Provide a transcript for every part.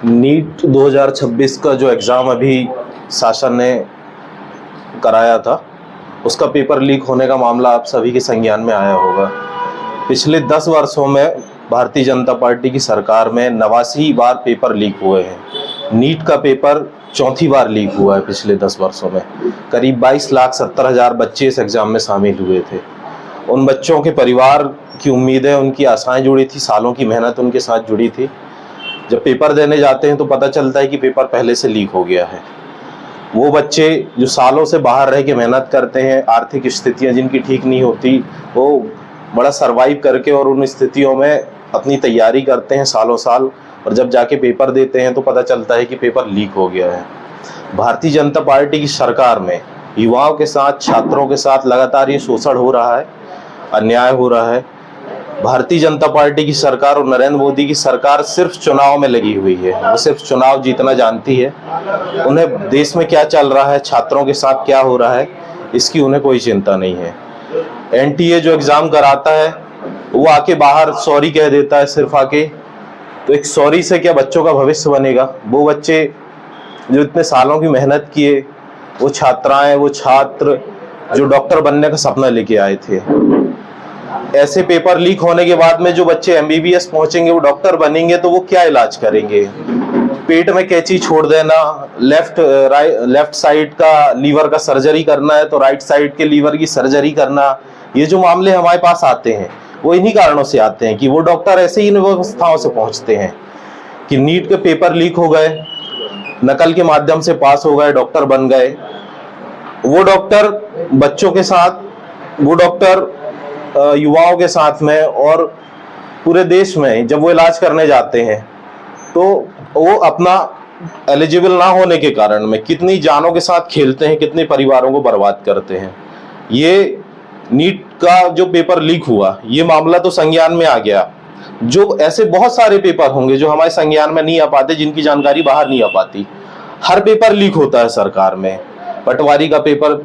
NEET 2026 का जो exam अभी शासन ने कराया था, उसका पेपर लीक होने का मामला आप सभी के संज्ञान में आया होगा। पिछले 10 वर्षों में भारतीय जनता पार्टी की सरकार में 89 बार पेपर लीक हुए हैं। नीट का पेपर चौथी बार लीक हुआ है पिछले 10 वर्षों में। करीब 22,70,000 बच्चे इस एग्ज़ाम में शामिल हुए थे। उन बच्चों के परिवार की उम्मीदें, उनकी आशाएं जुड़ी थी, सालों की मेहनत उनके साथ जुड़ी थी। जब पेपर देने जाते हैं तो पता चलता है कि पेपर पहले से लीक हो गया है। वो बच्चे जो सालों से बाहर रह के मेहनत करते हैं, आर्थिक स्थितियां जिनकी ठीक नहीं होती, वो बड़ा सरवाइव करके और उन स्थितियों में अपनी तैयारी करते हैं सालों साल, और जब जाके पेपर देते हैं तो पता चलता है कि पेपर लीक हो गया है। भारतीय जनता पार्टी की सरकार में युवाओं के साथ, छात्रों के साथ लगातार ये शोषण हो रहा है, अन्याय हो रहा है। भारतीय जनता पार्टी की सरकार और नरेंद्र मोदी की सरकार सिर्फ चुनाव में लगी हुई है। वो सिर्फ चुनाव जीतना जानती है। उन्हें देश में क्या चल रहा है, छात्रों के साथ क्या हो रहा है, इसकी उन्हें कोई चिंता नहीं है। एनटीए जो एग्जाम कराता है वो आके बाहर सॉरी कह देता है सिर्फ आके। तो एक सॉरी से क्या बच्चों का भविष्य बनेगा? वो बच्चे जो इतने सालों की मेहनत किए, वो छात्राएं, वो छात्र जो डॉक्टर बनने का सपना लेके आए थे, ऐसे पेपर लीक होने के बाद में जो बच्चे एमबीबीएस पहुंचेंगे, वो डॉक्टर बनेंगे, तो वो क्या इलाज करेंगे? पेट में कैंची छोड़ देना, लेफ्ट साइड का लीवर का सर्जरी करना है तो राइट साइड के लीवर की सर्जरी करना, ये जो मामले हमारे पास आते हैं वो इन्हीं कारणों से आते हैं कि वो डॉक्टर ऐसे ही व्यवस्थाओं से पहुंचते हैं कि नीट के पेपर लीक हो गए, नकल के माध्यम से पास हो गए, डॉक्टर बन गए। वो डॉक्टर बच्चों के साथ, वो डॉक्टर युवाओं के साथ में और पूरे देश में जब वो इलाज करने जाते हैं तो वो अपना एलिजिबल ना होने के कारण में कितनी जानों के साथ खेलते हैं, कितने परिवारों को बर्बाद करते हैं। ये नीट का जो पेपर लीक हुआ, ये मामला तो संज्ञान में आ गया। जो ऐसे बहुत सारे पेपर होंगे जो हमारे संज्ञान में नहीं आ पाते, जिनकी जानकारी बाहर नहीं आ पाती। हर पेपर लीक होता है सरकार में। पटवारी का पेपर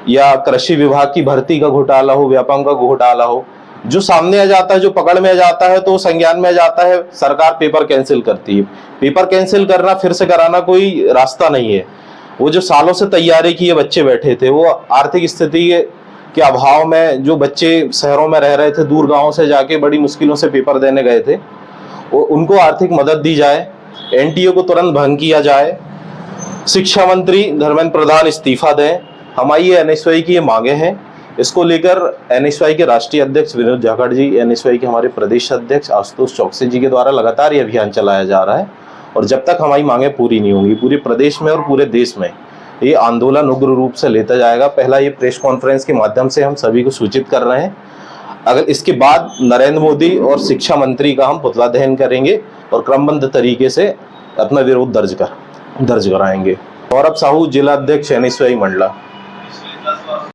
या कृषि विभाग की भर्ती का घोटाला हो, व्यापम का घोटाला हो, जो सामने आ जाता है, जो पकड़ में आ जाता है, तो संज्ञान में आ जाता है, सरकार पेपर कैंसिल करती है। पेपर कैंसिल करना, फिर से कराना कोई रास्ता नहीं है। वो जो सालों से तैयारी किए बच्चे बैठे थे, वो आर्थिक स्थिति के अभाव में जो बच्चे शहरों में रह रहे थे, दूर गांवों से जाके बड़ी मुश्किलों से पेपर देने गए थे, उनको आर्थिक मदद दी जाए, एनटीए को तुरंत भंग किया जाए, शिक्षा मंत्री धर्मेंद्र प्रधान इस्तीफा दें। हमारी एनएसवाई की ये मांगे हैं। इसको लेकर एनएसवाई के राष्ट्रीय अध्यक्ष विनोद जाखड़ जी, एनएसवाई के हमारे प्रदेश अध्यक्ष आशुतोष चौकसी जी के द्वारा लगातार ये अभियान चलाया जा रहा है, और जब तक हमारी मांगे पूरी नहीं होंगी, पूरे प्रदेश में और पूरे देश में ये आंदोलन उग्र रूप से लेता जाएगा। पहला ये प्रेस कॉन्फ्रेंस के माध्यम से हम सभी को सूचित कर रहे हैं। अगर इसके बाद नरेंद्र मोदी और शिक्षा मंत्री का हम पुतला दहन करेंगे और क्रमबद्ध तरीके से अपना विरोध दर्ज कराएंगे। सौरभ साहू, जिला अध्यक्ष एनएसवाई मंडला।